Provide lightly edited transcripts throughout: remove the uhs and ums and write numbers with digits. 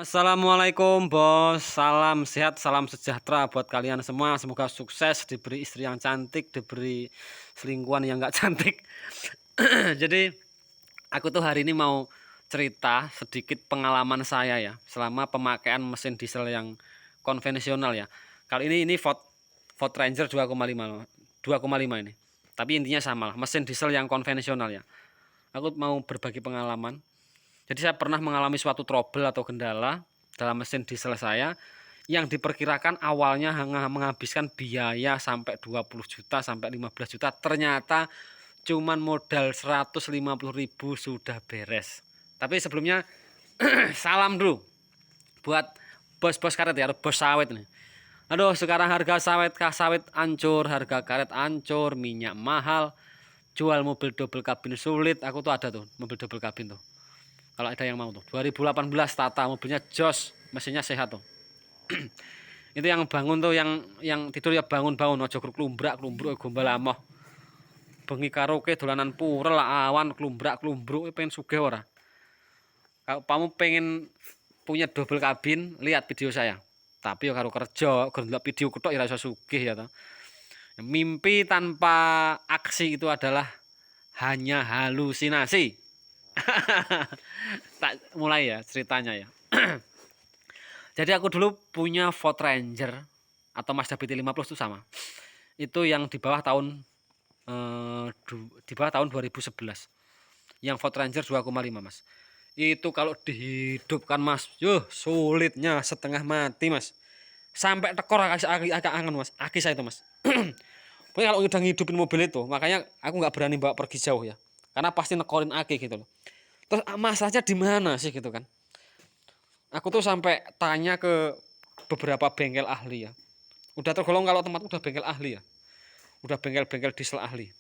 Assalamualaikum bos, salam sehat, salam sejahtera buat kalian semua. Semoga sukses, diberi istri yang cantik, diberi selingkuhan yang nggak cantik. Jadi aku tuh hari ini mau cerita sedikit pengalaman saya ya, selama pemakaian mesin diesel yang konvensional ya. Kali ini Ford Ranger 2,5 ini. Tapi intinya sama lah, mesin diesel yang konvensional ya. Aku mau berbagi pengalaman. Jadi saya pernah mengalami suatu trouble atau kendala dalam mesin diesel saya yang diperkirakan awalnya hanya menghabiskan biaya sampai 20 juta sampai 15 juta, ternyata cuman modal 150.000 sudah beres. Tapi sebelumnya salam dulu buat bos-bos karet ya, bos sawit nih. Aduh, sekarang harga sawit ancur, harga karet ancur, minyak mahal, jual mobil double kabin sulit. Aku tuh ada tuh mobil double kabin tuh. Kalau ada yang mau tuh 2018 Tata, mobilnya jos, mesinnya sehat tuh. Itu yang bangun tuh, yang tidur ya bangun-bangun aja klumbrak-klumbruk gombal amoh. Bengi karaoke dolanan purel awan klumbrak-klumbruk pengen sugih ora. Kalau kamu pengen punya double kabin, lihat video saya. Tapi ya karo kerja, ndelok video ketok ya iso sugih ya toh. Mimpi tanpa aksi itu adalah hanya halusinasi. Tak mulai ya ceritanya ya. Jadi aku dulu punya Ford Ranger atau Mazda BT50 itu sama. Itu yang di bawah tahun di bawah tahun 2011. Yang Ford Ranger 2,5 Mas. Itu kalau dihidupkan Mas, sulitnya setengah mati Mas. Sampai tekor agak angen Mas, aki saya itu Mas. Pokoknya kalau udah ngidupin mobil itu, makanya aku nggak berani bawa pergi jauh ya. Karena pasti nekorin aki gitu loh. Terus masalahnya di mana sih gitu kan? Aku tuh sampai tanya ke beberapa bengkel ahli ya. Udah tergolong kalau tempat udah bengkel ahli ya. Udah bengkel-bengkel diesel ahli.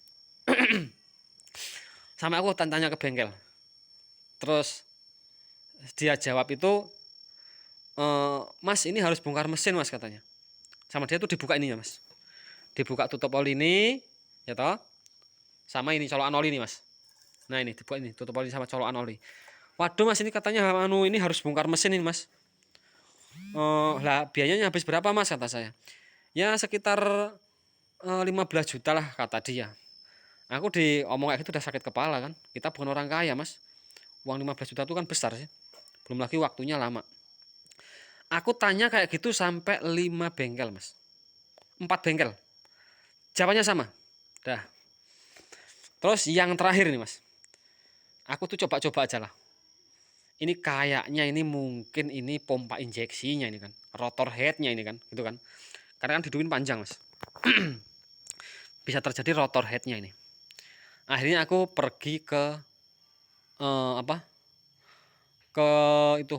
Sampai aku tanya ke bengkel. Terus dia jawab itu, Mas ini harus bongkar mesin Mas katanya. Sama dia tuh dibuka ininya Mas. Dibuka tutup oli ini, ya toh. Sama ini colokan oli nih Mas. Nah ini dibuka ini tutup oli sama colokan oli. Waduh Mas ini katanya ini harus bongkar mesin ini Mas. Lah biayanya habis berapa Mas kata saya. Ya sekitar 15 juta lah kata dia. Aku diomong kayak gitu udah sakit kepala kan. Kita bukan orang kaya Mas. Uang 15 juta itu kan besar sih. Belum lagi waktunya lama. Aku tanya kayak gitu sampai 5 bengkel Mas. 4 bengkel. Jawabannya sama. Dah. Terus yang terakhir nih Mas. Aku tuh coba-coba aja lah. Ini kayaknya ini mungkin ini pompa injeksinya ini kan. Rotor headnya ini kan. Gitu kan. Karena kan dihidupin panjang Mas. Bisa terjadi rotor headnya ini. Akhirnya aku pergi ke apa? Ke itu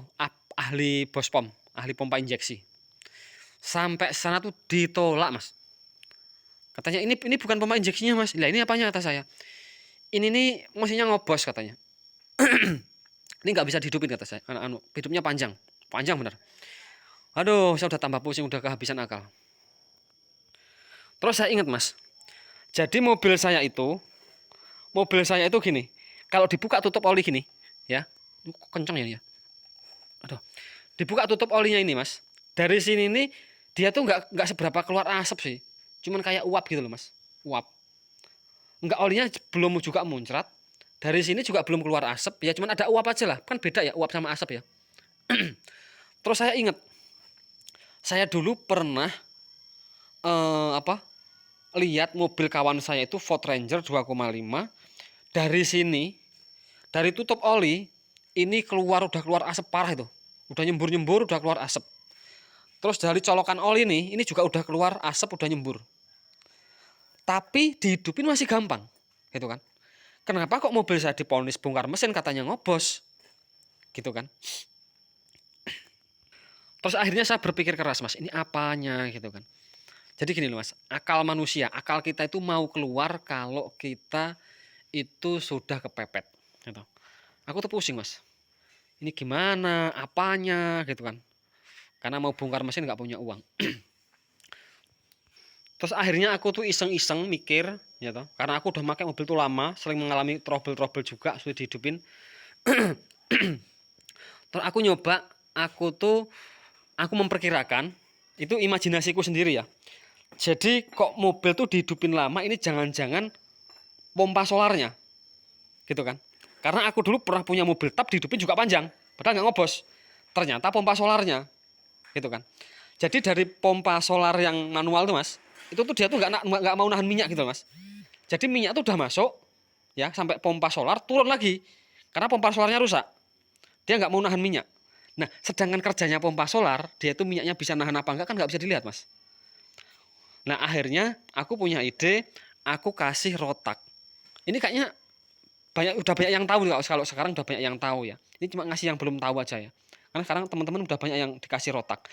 ahli bospom, ahli pompa injeksi. Sampai sana tuh ditolak Mas. Katanya ini bukan pompa injeksinya Mas. Lah ini apanya kata saya. Ini nih mesinnya ngobos katanya. Ini nggak bisa dihidupin kata saya. Hidupnya panjang, panjang bener. Aduh, saya udah tambah pusing, udah kehabisan akal. Terus saya ingat Mas. Jadi mobil saya itu gini. Kalau dibuka tutup oli gini, ya, kenceng ya. Aduh, dibuka tutup olinya ini Mas. Dari sini nih dia tuh nggak seberapa keluar asap sih. Cuman kayak uap gitu loh Mas. Uap. Enggak, olinya belum juga muncrat. Dari sini juga belum keluar asap. Ya cuman ada uap aja lah. Kan beda ya uap sama asap ya. Terus saya ingat. Saya dulu pernah lihat mobil kawan saya itu Ford Ranger 2,5. Dari sini, dari tutup oli, ini udah keluar asap parah itu. Udah nyembur-nyembur, udah keluar asap. Terus dari colokan oli ini juga udah keluar asap, udah nyembur. Tapi dihidupin masih gampang, gitu kan. Kenapa kok mobil saya diponis bongkar mesin katanya ngobos, gitu kan. Terus akhirnya saya berpikir keras Mas, ini apanya gitu kan. Jadi gini loh Mas, akal manusia, akal kita itu mau keluar kalau kita itu sudah kepepet, gitu. Aku tuh pusing Mas, ini gimana, apanya gitu kan. Karena mau bongkar mesin nggak punya uang. Terus akhirnya aku tuh iseng-iseng mikir, ya toh, karena aku udah pakai mobil tuh lama, sering mengalami trouble-trouble juga sudah dihidupin. Terus aku nyoba aku memperkirakan itu imajinasiku sendiri ya. Jadi kok mobil tuh dihidupin lama ini jangan-jangan pompa solarnya. Gitu kan. Karena aku dulu pernah punya mobil tap dihidupin juga panjang, padahal nggak ngobos. Ternyata pompa solarnya. Gitu kan. Jadi dari pompa solar yang manual tuh Mas, itu tuh dia tuh nggak mau nahan minyak gitu Mas. Jadi minyak tuh udah masuk ya sampai pompa solar turun lagi. Karena pompa solarnya rusak. Dia nggak mau nahan minyak. Nah, sedangkan kerjanya pompa solar, dia tuh minyaknya bisa nahan apa enggak kan nggak bisa dilihat Mas. Nah, akhirnya aku punya ide, aku kasih rotak. Ini kayaknya udah banyak yang tahu kalau sekarang udah banyak yang tahu ya. Ini cuma ngasih yang belum tahu aja ya. Karena sekarang teman-teman udah banyak yang dikasih rotak.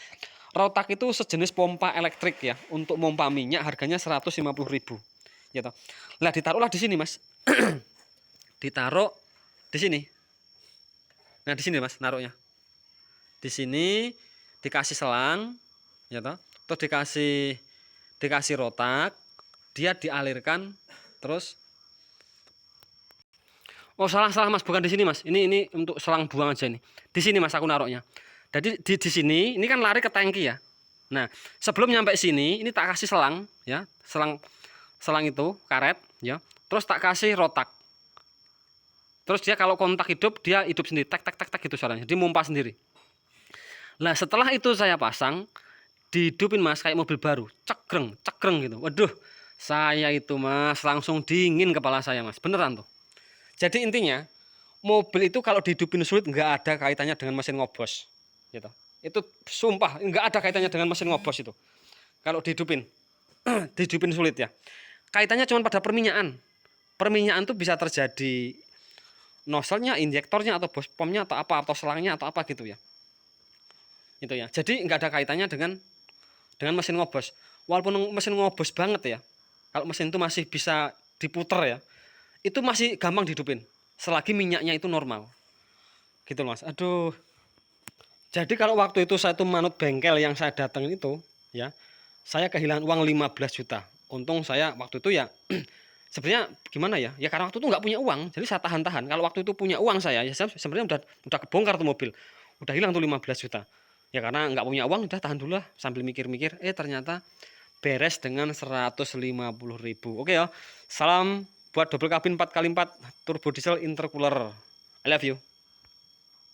Rotak itu sejenis pompa elektrik ya, untuk pompa minyak harganya 150.000. Ya toh. Lah ditaruhlah di sini, Mas. Ditaruh di sini. Nah, di sini Mas naruhnya. Di sini dikasih selang, ya toh. Terus dikasih rotak, dia dialirkan terus. Oh, salah salah Mas, bukan di sini Mas. Ini untuk selang buang aja nih. Di sini Mas aku naruhnya. Jadi di sini ini kan lari ke tangki ya. Nah, sebelum nyampe sini ini tak kasih selang ya, selang itu karet ya. Terus tak kasih rotak. Terus dia kalau kontak hidup dia hidup sendiri, tek tek tek tek gitu suaranya. Jadi mompa sendiri. Nah, setelah itu saya pasang, dihidupin Mas kayak mobil baru, cekreng cekreng gitu. Waduh, saya itu Mas langsung dingin kepala saya Mas, beneran tuh. Jadi intinya mobil itu kalau dihidupin sulit nggak ada kaitannya dengan mesin ngobos, gitu. Itu sumpah nggak ada kaitannya dengan mesin ngobos itu. Kalau dihidupin, dihidupin sulit ya. Kaitannya cuma pada perminyakan. Perminyakan tuh bisa terjadi nozzle-nya, injektornya atau bospomnya atau apa atau selangnya atau apa gitu ya. Itu ya. Jadi nggak ada kaitannya dengan mesin ngobos. Walaupun mesin ngobos banget ya. Kalau mesin itu masih bisa diputer ya. Itu masih gampang dihidupin selagi minyaknya itu normal. Gitu Mas. Aduh. Jadi kalau waktu itu saya tuh manut bengkel yang saya datengin itu, ya, saya kehilangan uang 15 juta. Untung saya waktu itu ya sebenarnya gimana ya? Ya karena waktu itu nggak punya uang, jadi saya tahan-tahan. Kalau waktu itu punya uang saya, ya saya sebenarnya udah kebongkar tuh mobil. Udah hilang tuh 15 juta. Ya karena nggak punya uang, udah tahan dulu lah sambil mikir-mikir. Ternyata beres dengan 150.000. Oke ya. Salam buat double kabin 4x4 turbo diesel intercooler. I love you.